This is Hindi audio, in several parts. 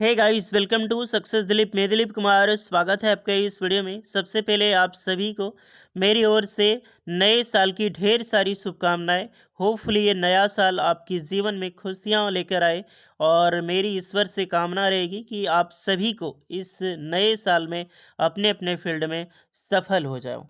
Hey guys, welcome to success Dilip. मैं दिलीप कुमार, स्वागत है आपका इस वीडियो में। सबसे पहले आप सभी को मेरी ओर से नए साल की ढेर सारी शुभकामनाएं। होपफुली ये नया साल आपके जीवन में खुशियां लेकर आए और मेरी ईश्वर से कामना रहेगी कि आप सभी को इस नए साल में अपने अपने फील्ड में सफल हो जाओ।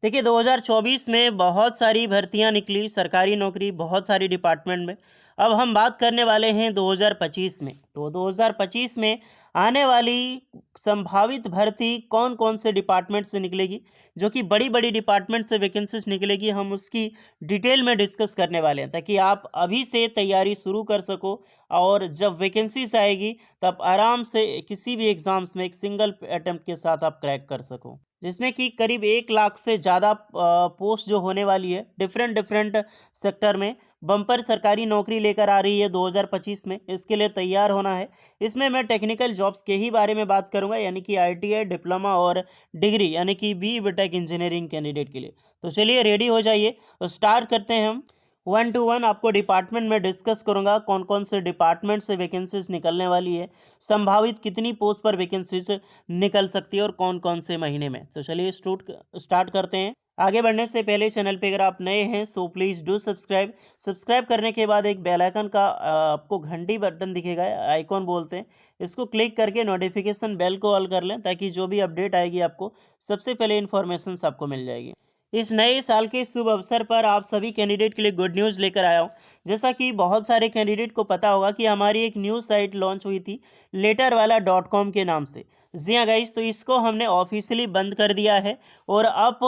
देखिए, 2024 में बहुत सारी भर्तियां निकली, सरकारी नौकरी बहुत सारी डिपार्टमेंट में। अब हम बात करने वाले हैं 2025 में। तो 2025 में आने वाली संभावित भर्ती कौन कौन से डिपार्टमेंट से निकलेगी, जो कि बड़ी बड़ी डिपार्टमेंट से वैकेंसीज निकलेगी, हम उसकी डिटेल में डिस्कस करने वाले हैं, ताकि आप अभी से तैयारी शुरू कर सको और जब वैकेंसीज आएगी तब आराम से किसी भी एग्जाम्स में एक सिंगल अटेम्प्ट के साथ आप क्रैक कर सको। जिसमें कि करीब 1 लाख से ज़्यादा पोस्ट जो होने वाली है डिफरेंट डिफरेंट सेक्टर में, बम्पर सरकारी नौकरी लेकर आ रही है 2025 में। इसके लिए तैयार होना है। इसमें मैं टेक्निकल जॉब्स के ही बारे में बात करूंगा, यानी कि आईटीआई, डिप्लोमा और डिग्री, यानी कि बी टेक इंजीनियरिंग कैंडिडेट के लिए। तो चलिए रेडी हो जाइए, तो स्टार्ट करते हैं हम। 1 टू 1 आपको डिपार्टमेंट में डिस्कस करूंगा, कौन कौन से डिपार्टमेंट से वैकेंसीज निकलने वाली है, संभावित कितनी पोस्ट पर वैकेंसीज निकल सकती है और कौन कौन से महीने में। तो चलिए स्टार्ट करते हैं। आगे बढ़ने से पहले चैनल पे अगर आप नए हैं so please do subscribe. Subscribe करने के बाद एक बेल आइकन का आपको घंटी बटन दिखेगा, आइकॉन बोलते हैं। इसको क्लिक करके नोटिफिकेशन बेल को ऑल कर लें, ताकि जो भी अपडेट आएगी आपको सबसे पहले इन्फॉर्मेशन आपको मिल जाएगी। इस नए साल के शुभ अवसर पर आप सभी कैंडिडेट के लिए गुड न्यूज़ लेकर आया हूँ। जैसा कि बहुत सारे कैंडिडेट को पता होगा कि हमारी एक न्यूज़ साइट लॉन्च हुई थी लेटरवाला.com के नाम से। जी हाँ गाइस, तो इसको हमने ऑफिशियली बंद कर दिया है और अब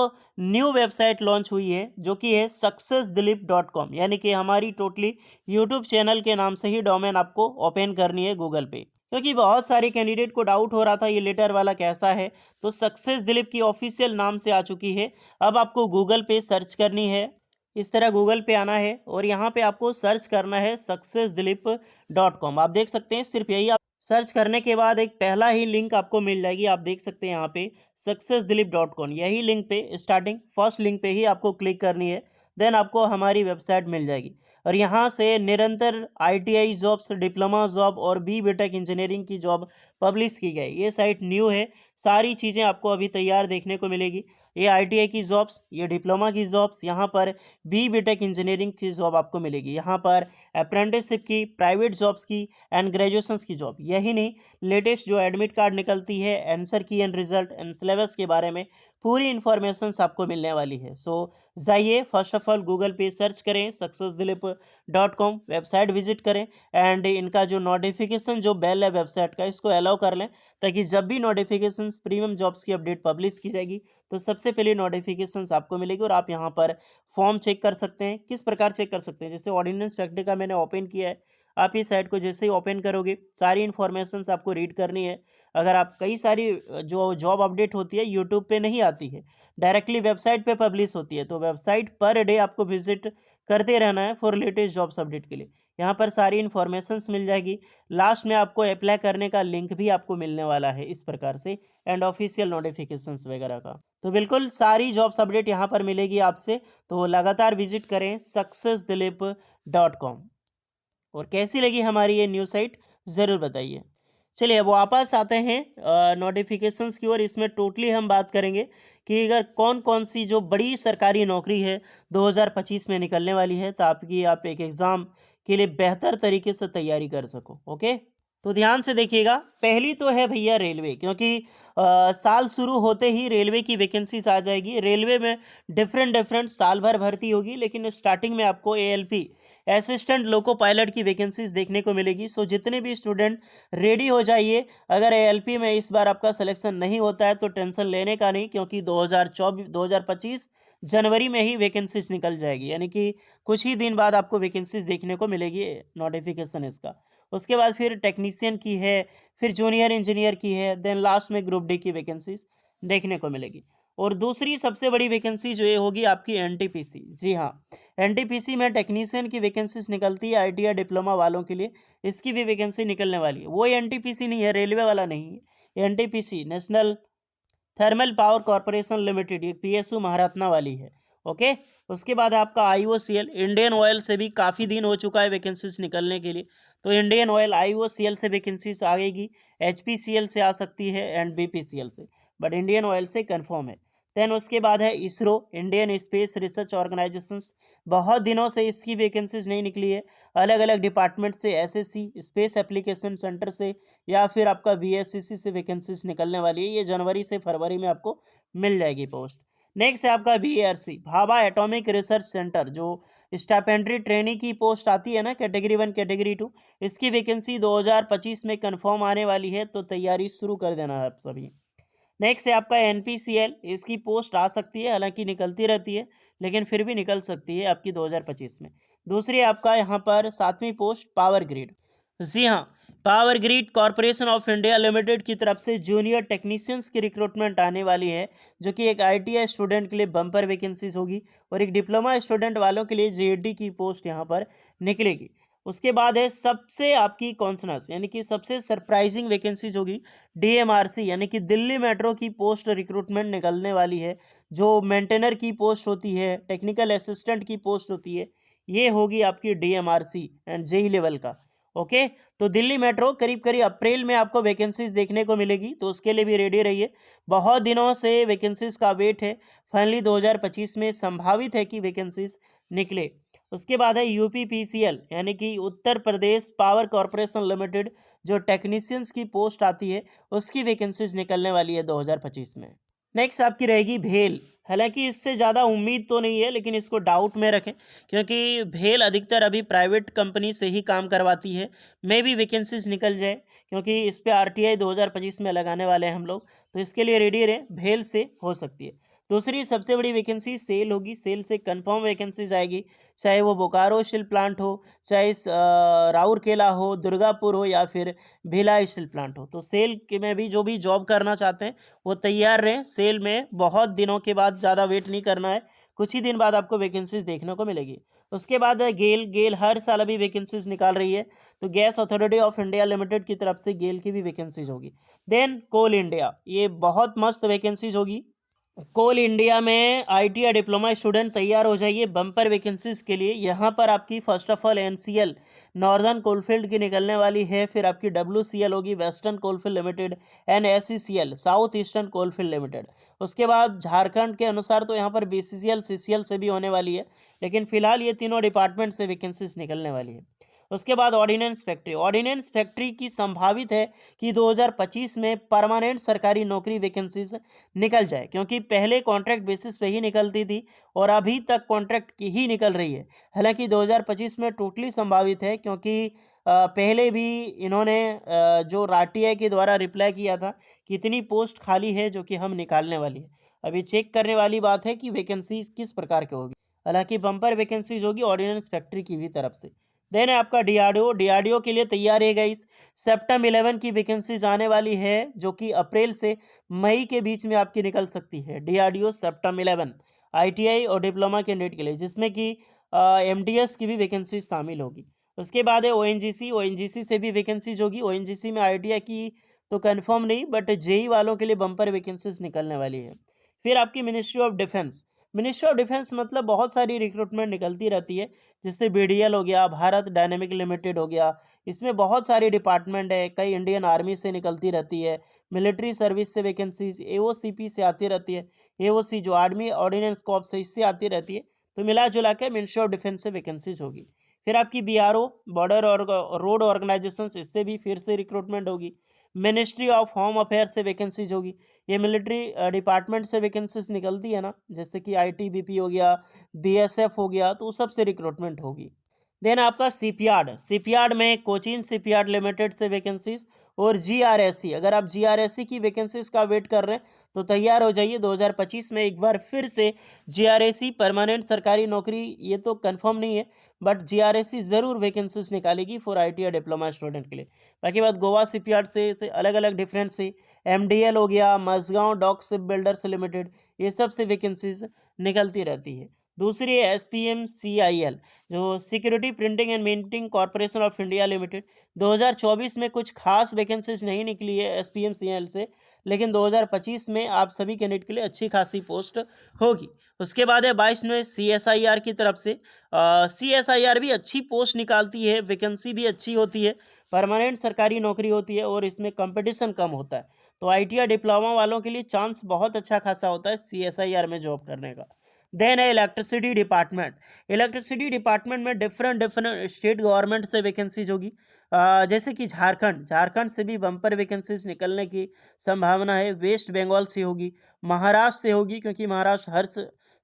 न्यू वेबसाइट लॉन्च हुई है, जो कि है सक्सेसदिलीप.com। यानी कि हमारी टोटली यूट्यूब चैनल के नाम से ही डोमेन आपको ओपन करनी है गूगल पे, क्योंकि बहुत सारे कैंडिडेट को डाउट हो रहा था ये लेटर वाला कैसा है। तो सक्सेस दिलीप की ऑफिशियल नाम से आ चुकी है। अब आपको गूगल पे सर्च करनी है। इस तरह गूगल पे आना है और यहाँ पे आपको सर्च करना है सक्सेसदिलीप.com। आप देख सकते हैं, सिर्फ यही आप सर्च करने के बाद एक पहला ही लिंक आपको मिल जाएगी। आप देख सकते हैं यहाँ पे सक्सेसदिलीप.com, यही लिंक पे स्टार्टिंग फर्स्ट लिंक पे ही आपको क्लिक करनी है। देन आपको हमारी वेबसाइट मिल जाएगी और यहाँ से निरंतर आईटीआई जॉब्स, डिप्लोमा जॉब और बी टेक इंजीनियरिंग की जॉब पब्लिश की गई। ये साइट न्यू है, सारी चीज़ें आपको अभी तैयार देखने को मिलेगी। ये आईटीआई की जॉब्स, ये डिप्लोमा की जॉब्स, यहाँ पर बी टेक इंजीनियरिंग की जॉब आपको मिलेगी। यहाँ पर अप्रेंटिसशिप की, प्राइवेट जॉब्स की एंड ग्रेजुएशंस की जॉब। यही नहीं, लेटेस्ट जो एडमिट कार्ड निकलती है, आंसर की एंड रिजल्ट एंड सिलेबस के बारे में पूरी इन्फॉर्मेशन आपको मिलने वाली है। सो जाइए, फर्स्ट ऑफ ऑल गूगल पे सर्च करें सक्सेसदिलीप.com, वेबसाइट विजिट करें एंड इनका जो नोटिफिकेशन जो बेल है वेबसाइट का, इसको अलाउ कर लें, ताकि जब भी नोटिफिकेशंस प्रीमियम जॉब्स की अपडेट पब्लिश की जाएगी तो सबसे पहले नोटिफिकेशंस आपको मिलेगी। और आप यहाँ पर फॉर्म चेक कर सकते हैं। किस प्रकार चेक कर सकते हैं, जैसे ऑर्डिनेंस फैक्ट्री का मैंने ओपन किया है। आप इस साइट को जैसे ही ओपन करोगे, सारी इन्फॉर्मेशन आपको रीड करनी है। अगर आप कई सारी जो जॉब अपडेट होती है यूट्यूब पे नहीं आती है, डायरेक्टली वेबसाइट पे पब्लिश होती है, तो वेबसाइट पर डे आपको विजिट करते रहना है फॉर लेटेस्ट जॉब्स अपडेट के लिए। यहाँ पर सारी इन्फॉर्मेशंस मिल जाएगी। लास्ट में आपको अप्लाई करने का लिंक भी आपको मिलने वाला है इस प्रकार से, एंड ऑफिशियल नोटिफिकेशंस वगैरह का। तो बिल्कुल सारी जॉब्स अपडेट यहाँ पर मिलेगी आपसे। तो लगातार विजिट करें सक्सेसदिलीप.com। और कैसी लगी हमारी ये न्यूज़ साइट, ज़रूर बताइए। चलिए अब वापस आते हैं नोटिफिकेशंस की ओर। इसमें टोटली हम बात करेंगे कि अगर कौन कौन सी जो बड़ी सरकारी नौकरी है 2025 में निकलने वाली है, ताकि आप एक एग्ज़ाम के लिए बेहतर तरीके से तैयारी कर सको। ओके, तो ध्यान से देखिएगा। पहली तो है भैया रेलवे, क्योंकि साल शुरू होते ही रेलवे की वैकेंसीज आ जाएगी। रेलवे में डिफरेंट डिफरेंट साल भर भर्ती होगी, लेकिन स्टार्टिंग में आपको एएलपी, असिस्टेंट लोको पायलट की वैकेंसीज देखने को मिलेगी। सो जितने भी स्टूडेंट रेडी हो जाइए। अगर एएलपी में इस बार आपका सिलेक्शन नहीं होता है तो टेंशन लेने का नहीं, क्योंकि 2025 जनवरी में ही वैकेंसीज निकल जाएगी, यानी कि कुछ ही दिन बाद आपको वैकेंसीज देखने को मिलेगी, नोटिफिकेशन इसका। उसके बाद फिर टेक्नीशियन की है, फिर जूनियर इंजीनियर की है, देन लास्ट में ग्रुप डी की वैकेंसीज देखने को मिलेगी। और दूसरी सबसे बड़ी वैकेंसी जो ये होगी आपकी एनटीपीसी। जी हाँ, एनटीपीसी में टेक्नीशियन की वैकेंसीज निकलती है आईटीआई डिप्लोमा वालों के लिए। इसकी भी वैकेंसी निकलने वाली है। वो एनटीपीसी नहीं है, रेलवे वाला नहीं है। NTPC national thermal power corporation limited, ये पीएसयू महारत्ना वाली है। ओके। उसके बाद आपका IOCL, इंडियन ऑयल से भी काफ़ी दिन हो चुका है वैकेंसीज निकलने के लिए, तो इंडियन ऑयल IOCL से वैकेंसीज आएगी, HPCL से आ सकती है एंड BPCL से, बट इंडियन ऑयल से कंफर्म है। देन उसके बाद है ISRO, Indian space research organisation, बहुत दिनों से इसकी वैकेंसीज नहीं निकली है, अलग अलग डिपार्टमेंट से, SSC स्पेस एप्लीकेशन सेंटर से या फिर आपका BSCC से वैकेंसीज निकलने वाली है, ये जनवरी से फरवरी में आपको मिल जाएगी पोस्ट। नेक्स्ट है आपका BARC, Bhabha atomic research centre, जो स्टाइपेंड्री ट्रेनी की पोस्ट आती है ना, कैटेगरी 1 कैटेगरी 2, इसकी वैकेंसी 2025 में कंफर्म आने वाली है, तो तैयारी शुरू कर देना है आप सभी। नेक्स्ट है आपका NPCL, इसकी पोस्ट आ सकती है, हालांकि निकलती रहती है लेकिन फिर भी निकल सकती है आपकी 2025 में। दूसरी आपका यहाँ पर 7वीं पोस्ट पावर ग्रिड। जी हाँ, power grid corporation of India limited की तरफ से जूनियर टेक्नीशियंस की रिक्रूटमेंट आने वाली है, जो कि एक ITI स्टूडेंट के लिए बम्पर वैकेंसीज होगी और एक डिप्लोमा स्टूडेंट वालों के लिए JD की पोस्ट यहाँ पर निकलेगी। उसके बाद है सबसे आपकी कॉन्सनस यानी कि सबसे सरप्राइजिंग वैकेंसीज होगी, DMRC यानी कि दिल्ली मेट्रो की पोस्ट रिक्रूटमेंट निकलने वाली है, जो मेंटेनर की पोस्ट होती है, टेक्निकल असिस्टेंट की पोस्ट होती है, ये होगी आपकी DMRC एंड JEE लेवल का। ओके, तो दिल्ली मेट्रो करीब करीब अप्रैल में आपको वैकेंसीज देखने को मिलेगी, तो उसके लिए भी रेडी रहिए, बहुत दिनों से वैकेंसीज का वेट है, फाइनली 2025 में संभावित है कि वैकेंसीज निकले। उसके बाद है UPPCL यानी कि Uttar Pradesh power corporation limited, जो टेक्नीशियंस की पोस्ट आती है, उसकी वैकेंसीज निकलने वाली है 2025 में। नेक्स्ट आपकी रहेगी भेल, हालांकि इससे ज़्यादा उम्मीद तो नहीं है लेकिन इसको डाउट में रखें, क्योंकि भेल अधिकतर अभी प्राइवेट कंपनी से ही काम करवाती है, मे भी वैकेंसीज निकल जाए, क्योंकि इस पे RTI 2025 में लगाने वाले हैं हम लोग, तो इसके लिए रेडी रहे, भेल से हो सकती है। दूसरी सबसे बड़ी वैकेंसी सेल होगी, सेल से कंफर्म वैकेंसीज आएगी, चाहे वो बोकारो स्टील प्लांट हो, चाहे राउरकेला हो, दुर्गापुर हो या फिर भिलाई स्टील प्लांट हो, तो सेल के में भी जो भी जॉब करना चाहते हैं वो तैयार रहें, सेल में बहुत दिनों के बाद, ज़्यादा वेट नहीं करना है, कुछ ही दिन बाद आपको वैकेंसीज देखने को मिलेगी। उसके बाद है गेल, गेल हर साल अभी वैकेंसीज निकाल रही है, तो gas authority of India limited की तरफ से गेल की भी वैकेंसीज होगी। देन कोल इंडिया, ये बहुत मस्त वैकेंसीज होगी, कोल इंडिया में ITI डिप्लोमा स्टूडेंट तैयार हो जाइए बम्पर वैकेंसीज के लिए। यहाँ पर आपकी first of all NCL northern coalfield की निकलने वाली है, फिर आपकी WCL होगी western coalfield limited and SECL south eastern coalfield limited. उसके बाद झारखंड के अनुसार तो यहाँ पर BCCL CCL से भी होने वाली है, लेकिन फिलहाल ये तीनों डिपार्टमेंट से वैकेंसीज निकलने वाली है। उसके बाद ऑर्डिनेंस फैक्ट्री, ऑर्डिनेंस फैक्ट्री की संभावित है कि 2025 में परमानेंट सरकारी नौकरी वैकेंसीज निकल जाए, क्योंकि पहले कॉन्ट्रैक्ट बेसिस पे ही निकलती थी और अभी तक कॉन्ट्रैक्ट की ही निकल रही है। हालांकि 2025 में टोटली संभावित है, क्योंकि पहले भी इन्होंने जो RTI के द्वारा रिप्लाई किया था कि इतनी पोस्ट खाली है जो कि हम निकालने वाली है। अभी चेक करने वाली बात है कि वैकेंसी किस प्रकार की होगी, हालांकि बम्पर वैकेंसीज होगी ऑर्डिनेंस फैक्ट्री की भी तरफ से। देन है आपका DRDO के लिए तैयार है गाइस, सेप्टेम्बर 11 की वैकेंसीज आने वाली है, जो कि अप्रैल से मई के बीच में आपकी निकल सकती है। DRDO सेप्टेम्बर 11 ITI और डिप्लोमा कैंडिडेट के लिए, जिसमें कि MDS की भी वैकेंसी शामिल होगी। उसके बाद है ONGC से भी वैकेंसीज होगी, ONGC में ITI की तो कंफर्म नहीं, बट JEE वालों के लिए बम्पर वैकेंसीज निकलने वाली है। फिर आपकी ministry of defence, ministry of defence मतलब बहुत सारी रिक्रूटमेंट निकलती रहती है, जैसे BDL हो गया, भारत डायनेमिक लिमिटेड हो गया, इसमें बहुत सारी डिपार्टमेंट है, कई इंडियन आर्मी से निकलती रहती है, मिलिट्री सर्विस से वैकेंसीज, AOCP से आती रहती है, AOC जो आर्मी ऑर्डिनेंस कॉर्प्स से, इससे आती रहती है, तो मिला जुला के मिनिस्ट्री ऑफ डिफेंस से वैकेंसीज होगी। फिर आपकी BRO बॉर्डर और रोड ऑर्गेनाइजेशन, इससे भी फिर से रिक्रूटमेंट होगी। मिनिस्ट्री ऑफ होम अफेयर से वैकेंसीज होगी, ये मिलिट्री डिपार्टमेंट से वैकेंसीज निकलती है ना, जैसे कि ITBP हो गया, BSF हो गया, तो उस सब से रिक्रूटमेंट होगी। देन आपका शिपयार्ड में कोचीन शिपयार्ड लिमिटेड से वैकेंसीज और GRSE, अगर आप GRSE की वैकेंसीज का वेट कर रहे हैं तो तैयार हो जाइए, 2025 में एक बार फिर से GRSE परमानेंट सरकारी नौकरी, ये तो कंफर्म नहीं है, बट GRSE ज़रूर वैकेंसीज निकालेगी फॉर ITI डिप्लोमा स्टूडेंट के लिए। बाकी बात गोवा शिपयार्ड से अलग अलग डिफरेंट से, MDL हो गया, Mazagon dock ship builders limited, ये सब से वैकेंसीज निकलती रहती है। दूसरी है SPMCIL, जो security printing and minting corporation of India limited. 2024 में कुछ खास वैकेंसीज नहीं निकली है SPMCIL से, लेकिन 2025 में आप सभी कैंडिडेट के लिए अच्छी खासी पोस्ट होगी। उसके बाद है 22 में CSIR की तरफ से। CSIR भी अच्छी पोस्ट निकालती है, वैकेंसी भी अच्छी होती है, परमानेंट सरकारी नौकरी होती है और इसमें कंपटीशन कम होता है। तो ITI डिप्लोमा वालों के लिए चांस बहुत अच्छा खासा होता है CSIR में जॉब करने का। देन है इलेक्ट्रिसिटी डिपार्टमेंट। इलेक्ट्रिसिटी डिपार्टमेंट में डिफरेंट डिफरेंट स्टेट गवर्नमेंट से वैकेंसीज होगी। जैसे कि झारखंड से भी बम्पर वैकेंसीज निकलने की संभावना है। वेस्ट बंगाल से होगी, महाराष्ट्र से होगी, क्योंकि महाराष्ट्र हर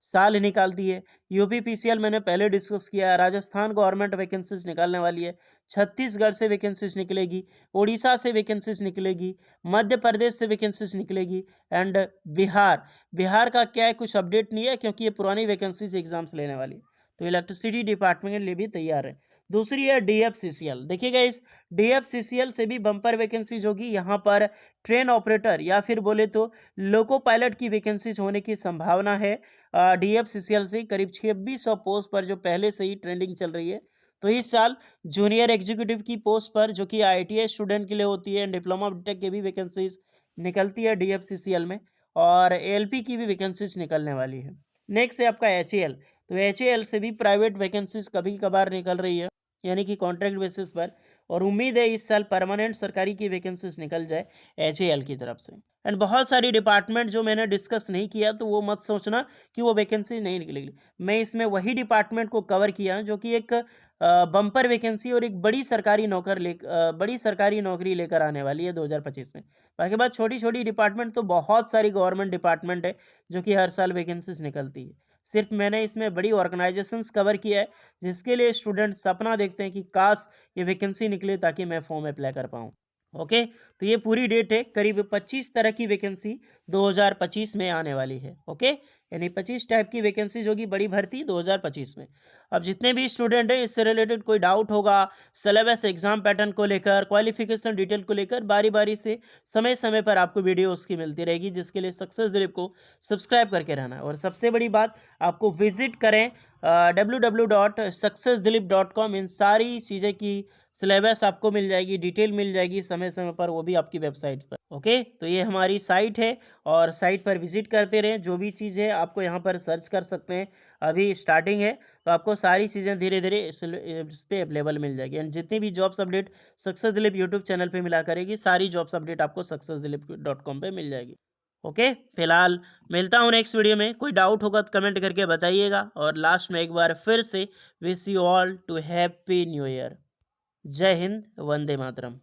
साल निकालती है। यूपी PCL मैंने पहले डिस्कस किया है। राजस्थान गवर्नमेंट वैकेंसीज निकालने वाली है। छत्तीसगढ़ से वैकेंसीज निकलेगी, उड़ीसा से वैकेंसीज निकलेगी, मध्य प्रदेश से वैकेंसीज निकलेगी एंड बिहार का क्या है, कुछ अपडेट नहीं है, क्योंकि ये पुरानी वैकेंसीज एग्जाम्स लेने वाली है। तो इलेक्ट्रिसिटी डिपार्टमेंट के लिए भी तैयार है। दूसरी है DFCCL। देखिएगा, इस DFCCL से भी बम्पर वैकेंसीज होगी। यहाँ पर ट्रेन ऑपरेटर या फिर बोले तो लोको पायलट की वैकेंसीज होने की संभावना है। DFCCL से करीब 2600 पोस्ट पर, जो पहले से ही ट्रेंडिंग चल रही है। तो इस साल जूनियर एग्जीक्यूटिव की पोस्ट पर, जो कि ITI स्टूडेंट के लिए होती है, डिप्लोमा बीटेक के भी वैकेंसीज निकलती है DFCCL में, और ALP की भी वैकेंसीज निकलने वाली है। नेक्स्ट है आपका HAL। तो HAL से भी प्राइवेट वैकेंसीज कभी कभार निकल रही है, यानी कि कॉन्ट्रैक्ट बेसिस पर, और उम्मीद है इस साल परमानेंट सरकारी की वैकेंसीज निकल जाए HAL की तरफ से। एंड बहुत सारी डिपार्टमेंट जो मैंने डिस्कस नहीं किया, तो वो मत सोचना कि वो वैकेंसी नहीं निकलेगी। मैं इसमें वही डिपार्टमेंट को कवर किया जो कि एक बम्पर वैकेंसी और एक बड़ी सरकारी नौकरी लेकर आने वाली है 2025 में। बाकी बात छोटी छोटी डिपार्टमेंट तो बहुत सारी गवर्नमेंट डिपार्टमेंट है जो कि हर साल वैकेंसीज निकलती है। सिर्फ मैंने इसमें बड़ी ऑर्गेनाइजेशंस कवर किया है, जिसके लिए स्टूडेंट सपना देखते हैं कि काश ये वैकेंसी निकले ताकि मैं फॉर्म अप्लाई कर पाऊँ। ओके, तो ये पूरी डेट है। करीब 25 तरह की वैकेंसी 2025 में आने वाली है। ओके, यानी 25 टाइप की वैकेंसीज होगी, बड़ी भर्ती 2025 में। अब जितने भी स्टूडेंट हैं, इससे रिलेटेड कोई डाउट होगा, सिलेबस, एग्जाम पैटर्न को लेकर, क्वालिफिकेशन डिटेल को लेकर, बारी बारी से समय समय पर आपको वीडियो उसकी मिलती रहेगी, जिसके लिए सक्सेस दिलीप को सब्सक्राइब करके रहना है। और सबसे बड़ी बात, आपको विजिट करें www.successdilip.com। इन सारी चीज़ें की सिलेबस आपको मिल जाएगी, डिटेल मिल जाएगी समय समय पर, वो भी आपकी वेबसाइट पर। ओके, तो ये हमारी साइट है, और साइट पर विजिट करते रहें। जो भी चीज़ है आपको यहाँ पर सर्च कर सकते हैं। अभी स्टार्टिंग है, तो आपको सारी चीज़ें धीरे धीरे इस पे अवेलेबल मिल जाएगी। एंड जितनी भी jobs update success Dilip YouTube channel पे मिला करेगी, सारी जॉब्स अपडेट आपको successdilip.com पे मिल जाएगी। ओके, फिलहाल मिलता हूँ नेक्स्ट वीडियो में। कोई डाउट होगा तो कमेंट करके बताइएगा। और लास्ट में एक बार फिर से wish you all to happy new year. जय हिंद, वंदे मातरम।